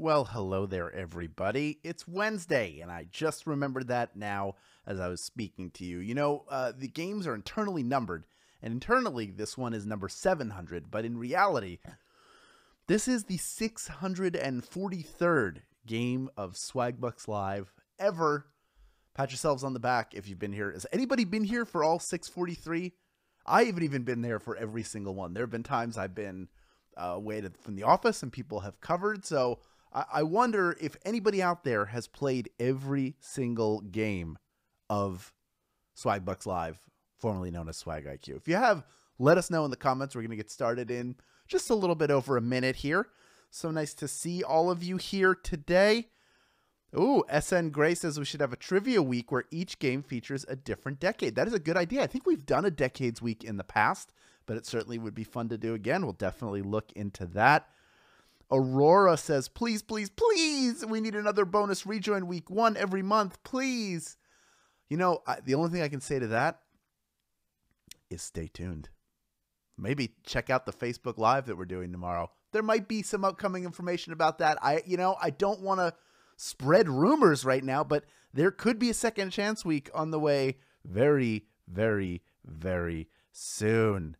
Well, hello there, everybody. It's Wednesday, and I just remembered that now as I was speaking to you. The games are internally numbered, and internally, this one is number 700, but in reality, this is the 643rd game of Swagbucks Live ever. Pat yourselves on the back if you've been here. Has anybody been here for all 643? I haven't even been there for every single one. There have been times I've been away from the office and people have covered, so I wonder if anybody out there has played every single game of Swagbucks Live, formerly known as Swag IQ. If you have, let us know in the comments. We're going to get started in just a little bit over a minute here. So nice to see all of you here today. Ooh, SN Gray says we should have a trivia week where each game features a different decade. That is a good idea. I think we've done a decades week in the past, but it certainly would be fun to do again. We'll definitely look into that. Aurora says, please, please, please, we need another bonus rejoin week 1 every month, please. The only thing I can say to that is stay tuned. Maybe check out the Facebook Live that we're doing tomorrow. There might be some upcoming information about that. I don't want to spread rumors right now, but there could be a second chance week on the way very, very, very soon.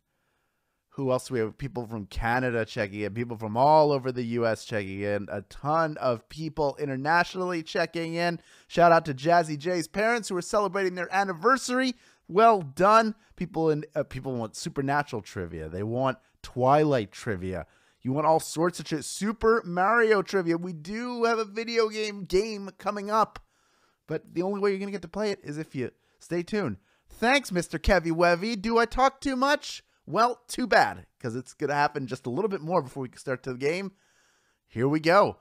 Who else do we have? People from Canada checking in. People from all over the U.S. checking in. A ton of people internationally checking in. Shout out to Jazzy J's parents who are celebrating their anniversary. Well done. People want Supernatural trivia. They want Twilight trivia. You want all sorts of trivia. Super Mario trivia. We do have a video game coming up. But the only way you're going to get to play it is if you stay tuned. Thanks, Mr. Kevy Wevy. Do I talk too much? Well, too bad, because it's going to happen just a little bit more before we can start the game. Here we go.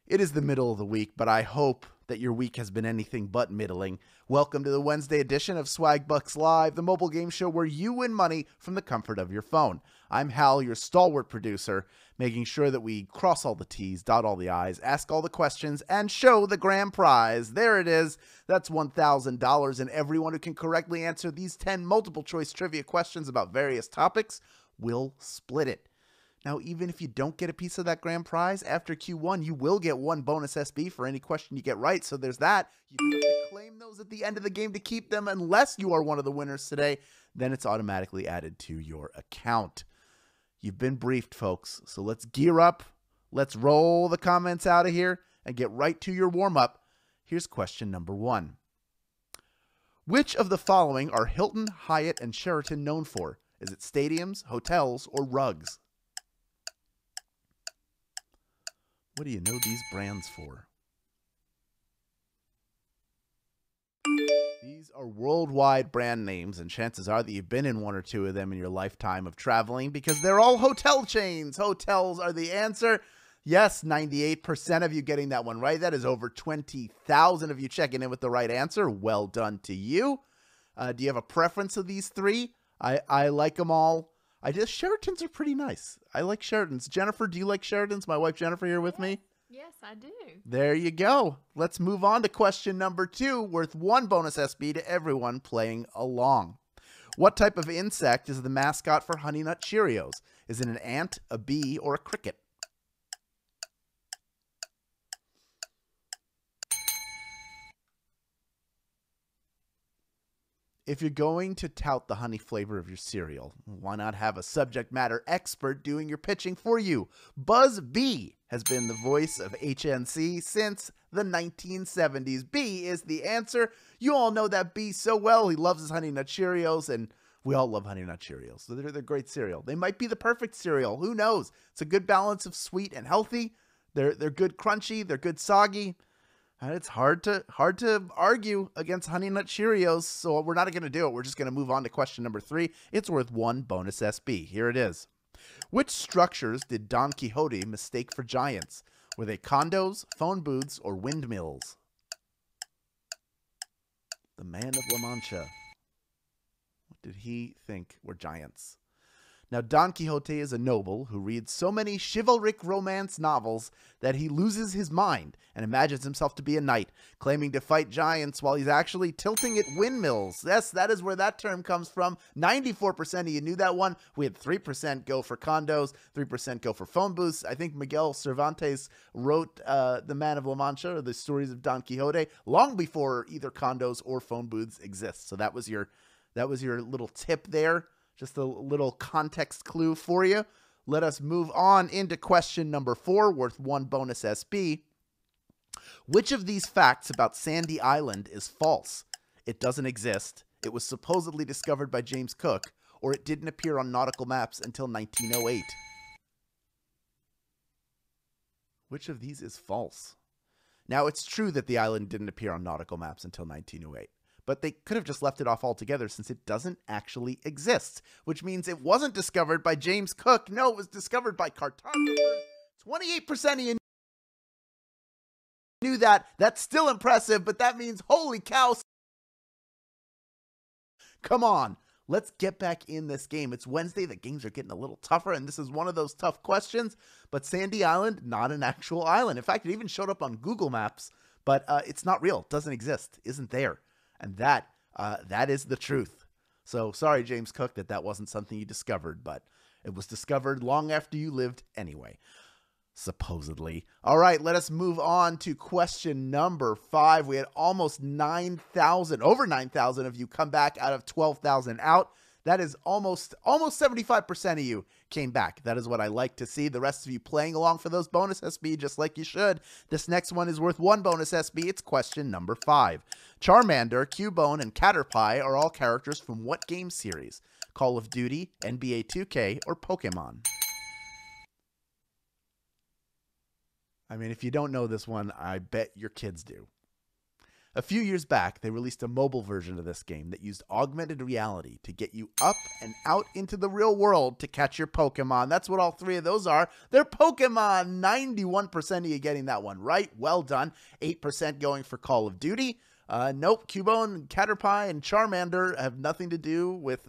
It is the middle of the week, but I hope that your week has been anything but middling. Welcome to the Wednesday edition of Swagbucks Live, the mobile game show where you win money from the comfort of your phone. I'm Hal, your stalwart producer, making sure that we cross all the T's, dot all the I's, ask all the questions, and show the grand prize. There it is. That's $1,000, and everyone who can correctly answer these 10 multiple-choice trivia questions about various topics will split it. Now, even if you don't get a piece of that grand prize, after Q1, you will get 1 bonus SB for any question you get right, so there's that. You do have to claim those at the end of the game to keep them unless you are one of the winners today. Then it's automatically added to your account. You've been briefed, folks, so let's gear up. Let's roll the comments out of here and get right to your warm-up. Here's question number 1. Which of the following are Hilton, Hyatt, and Sheraton known for? Is it stadiums, hotels, or rugs? What do you know these brands for? These are worldwide brand names, and chances are that you've been in 1 or 2 of them in your lifetime of traveling because they're all hotel chains. Hotels are the answer. Yes, 98% of you getting that one right. That is over 20,000 of you checking in with the right answer. Well done to you. Do you have a preference of these 3? I like them all. Sheratons are pretty nice. I like Sheratons. Jennifer, do you like Sheratons? My wife Jennifer here with me. Yes, I do. There you go. Let's move on to question number 2, worth 1 bonus SB to everyone playing along. What type of insect is the mascot for Honey Nut Cheerios? Is it an ant, a bee, or a cricket? If you're going to tout the honey flavor of your cereal, why not have a subject matter expert doing your pitching for you? Buzz B has been the voice of HNC since the 1970s. B is the answer. You all know that B so well. He loves his Honey Nut Cheerios, and we all love Honey Nut Cheerios. So they're great cereal. They might be the perfect cereal. Who knows? It's a good balance of sweet and healthy. They're good crunchy. They're good soggy. And it's hard to argue against Honey Nut Cheerios, so we're not going to do it. We're just going to move on to question number 3. It's worth 1 bonus SB. Here it is. Which structures did Don Quixote mistake for giants? Were they condos, phone booths, or windmills? The man of La Mancha. What did he think were giants? Now, Don Quixote is a noble who reads so many chivalric romance novels that he loses his mind and imagines himself to be a knight, claiming to fight giants while he's actually tilting at windmills. Yes, that is where that term comes from. 94% of you knew that one. We had 3% go for condos, 3% go for phone booths. I think Miguel Cervantes wrote The Man of La Mancha, or the stories of Don Quixote, long before either condos or phone booths exist. So that was your little tip there. Just a little context clue for you. Let us move on into question number 4, worth 1 bonus SB. Which of these facts about Sandy Island is false? It doesn't exist, it was supposedly discovered by James Cook, or it didn't appear on nautical maps until 1908. Which of these is false? Now, it's true that the island didn't appear on nautical maps until 1908. But they could have just left it off altogether since it doesn't actually exist, which means it wasn't discovered by James Cook. No, it was discovered by cartographers. 28% of you knew that. That's still impressive, but that means, holy cow. Come on, let's get back in this game. It's Wednesday. The games are getting a little tougher, and this is one of those tough questions. But Sandy Island, not an actual island. In fact, it even showed up on Google Maps, but it's not real. It doesn't exist. Isn't there. And that is the truth. So sorry, James Cook, that wasn't something you discovered, but it was discovered long after you lived anyway, supposedly. All right, let us move on to question number 5. We had almost 9,000, over 9,000 of you come back out of 12,000 out. That is almost 75% of you came back. That is what I like to see. The rest of you playing along for those bonus SB just like you should. This next one is worth 1 bonus SB. It's question number 5. Charmander, Cubone, and Caterpie are all characters from what game series? Call of Duty, NBA 2K, or Pokemon? I mean, if you don't know this one, I bet your kids do. A few years back, they released a mobile version of this game that used augmented reality to get you up and out into the real world to catch your Pokemon. That's what all 3 of those are. They're Pokemon. 91% of you getting that one right. Well done. 8% going for Call of Duty. Nope. Cubone, Caterpie, and Charmander have nothing to do with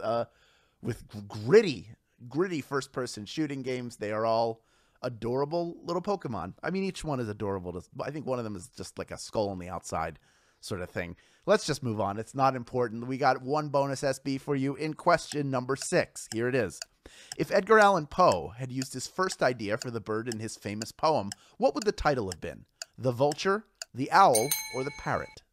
gritty first-person shooting games. They are all adorable little Pokemon. I mean, each one is adorable. I think one of them is just like a skull on the outside sort of thing. Let's just move on. It's not important. We got 1 bonus SB for you in question number 6. Here it is. If Edgar Allan Poe had used his first idea for the bird in his famous poem, what would the title have been? The vulture, the owl, or the parrot?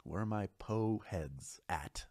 Where are my Poe heads at?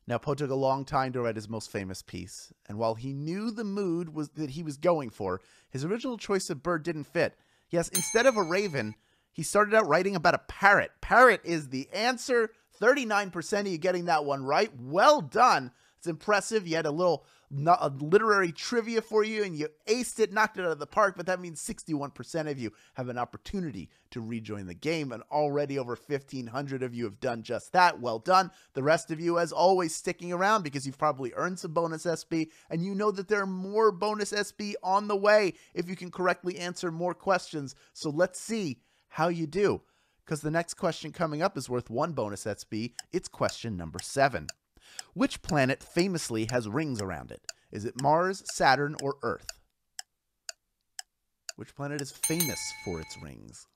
Now, Poe took a long time to write his most famous piece, and while he knew the mood that he was going for, his original choice of bird didn't fit. Yes, instead of a raven, he started out writing about a parrot. Parrot is the answer. 39% of you getting that one right. Well done. It's impressive. You had a literary trivia for you, and you aced it, knocked it out of the park, but that means 61% of you have an opportunity to rejoin the game, and already over 1,500 of you have done just that. Well done. The rest of you, as always, sticking around because you've probably earned some bonus SB, and you know that there are more bonus SB on the way if you can correctly answer more questions. So let's see how you do, because the next question coming up is worth 1 bonus SB. It's question number 7. Which planet famously has rings around it? Is it Mars, Saturn, or Earth? Which planet is famous for its rings?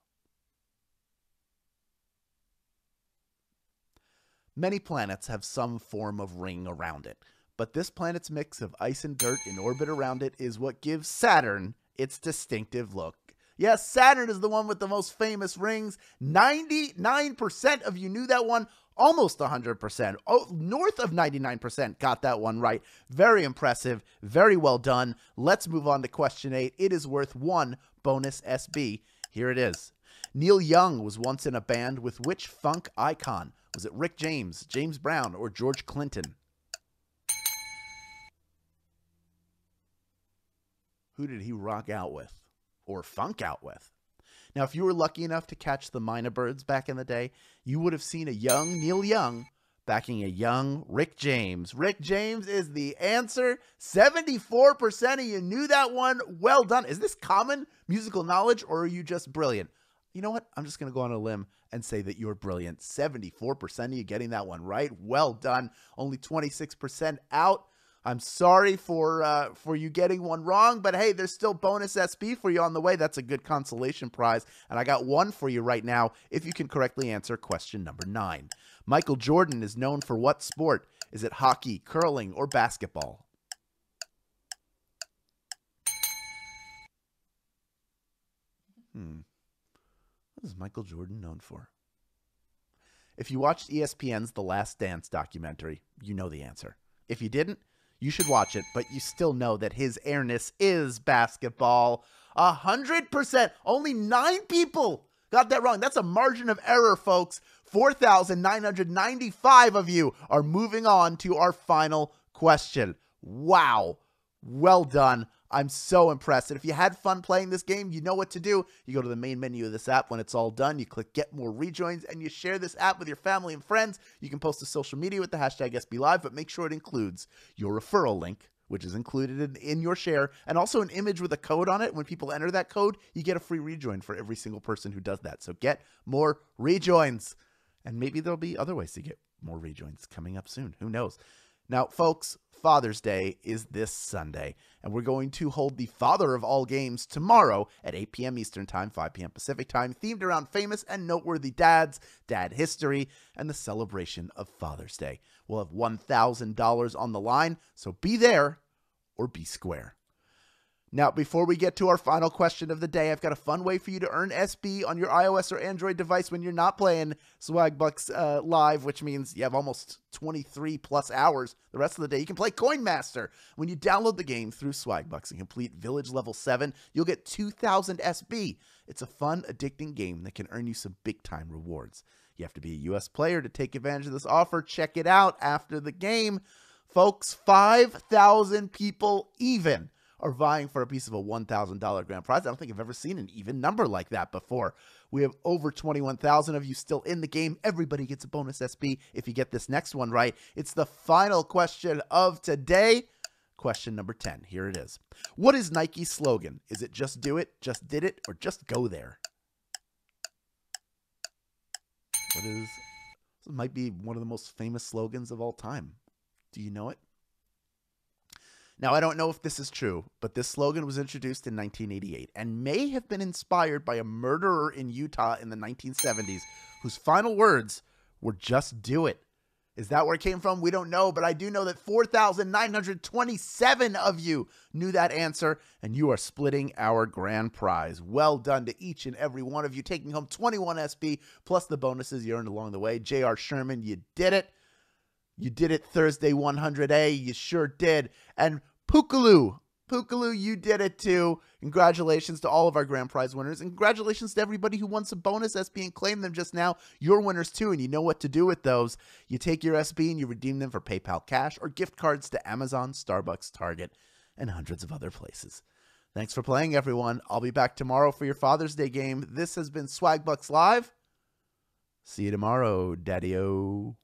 Many planets have some form of ring around it, but this planet's mix of ice and dirt in orbit around it is what gives Saturn its distinctive look. Yes, Saturn is the one with the most famous rings. 99% of you knew that one. Almost 100%. Oh, north of 99% got that one right. Very impressive. Very well done. Let's move on to question 8. It is worth 1 bonus SB. Here it is. Neil Young was once in a band with which funk icon? Was it Rick James, James Brown, or George Clinton? Who did he rock out with? Or funk out with? Now, if you were lucky enough to catch the Minor Birds back in the day, you would have seen a young Neil Young backing a young Rick James. Rick James is the answer. 74% of you knew that one. Well done. Is this common musical knowledge, or are you just brilliant? You know what? I'm just going to go on a limb and say that you're brilliant. 74% of you getting that one right. Well done. Only 26% out. I'm sorry for you getting one wrong, but hey, there's still bonus SB for you on the way. That's a good consolation prize. And I got one for you right now if you can correctly answer question number 9. Michael Jordan is known for what sport? Is it hockey, curling, or basketball? What is Michael Jordan known for? If you watched ESPN's The Last Dance documentary, you know the answer. If you didn't, you should watch it, but you still know that his airness is basketball. 100%. Only 9 people got that wrong. That's a margin of error, folks. 4,995 of you are moving on to our final question. Wow. Well done. I'm so impressed. And if you had fun playing this game, you know what to do. You go to the main menu of this app. When it's all done, you click Get More Rejoins, and you share this app with your family and friends. You can post to social media with the hashtag SBLive, but make sure it includes your referral link, which is included in your share, and also an image with a code on it. When people enter that code, you get a free rejoin for every single person who does that. So get more rejoins. And maybe there'll be other ways to get more rejoins coming up soon. Who knows? Now, folks, Father's Day is this Sunday, and we're going to hold the father of all games tomorrow at 8 p.m. Eastern Time, 5 p.m. Pacific Time, themed around famous and noteworthy dads, dad history, and the celebration of Father's Day. We'll have $1,000 on the line, so be there or be square. Now, before we get to our final question of the day, I've got a fun way for you to earn SB on your iOS or Android device when you're not playing Swagbucks Live, which means you have almost 23 plus hours the rest of the day. You can play Coin Master. When you download the game through Swagbucks and complete Village Level 7, you'll get 2,000 SB. It's a fun, addicting game that can earn you some big-time rewards. You have to be a U.S. player to take advantage of this offer. Check it out after the game. Folks, 5,000 people even are vying for a piece of a $1,000 grand prize. I don't think I've ever seen an even number like that before. We have over 21,000 of you still in the game. Everybody gets a bonus SB if you get this next one right. It's the final question of today. Question number 10. Here it is. What is Nike's slogan? Is it just do it, just did it, or just go there? This might be one of the most famous slogans of all time. Do you know it? Now, I don't know if this is true, but this slogan was introduced in 1988 and may have been inspired by a murderer in Utah in the 1970s whose final words were just do it. Is that where it came from? We don't know, but I do know that 4,927 of you knew that answer, and you are splitting our grand prize. Well done to each and every one of you, taking home 21 SB plus the bonuses you earned along the way. J.R. Sherman, you did it. You did it Thursday 100A. You sure did. And Pookaloo, you did it too. Congratulations to all of our grand prize winners. And congratulations to everybody who won some bonus SB and claimed them just now. You're winners too, and you know what to do with those. You take your SB and you redeem them for PayPal Cash or gift cards to Amazon, Starbucks, Target, and hundreds of other places. Thanks for playing, everyone. I'll be back tomorrow for your Father's Day game. This has been Swagbucks Live. See you tomorrow, Daddy-o.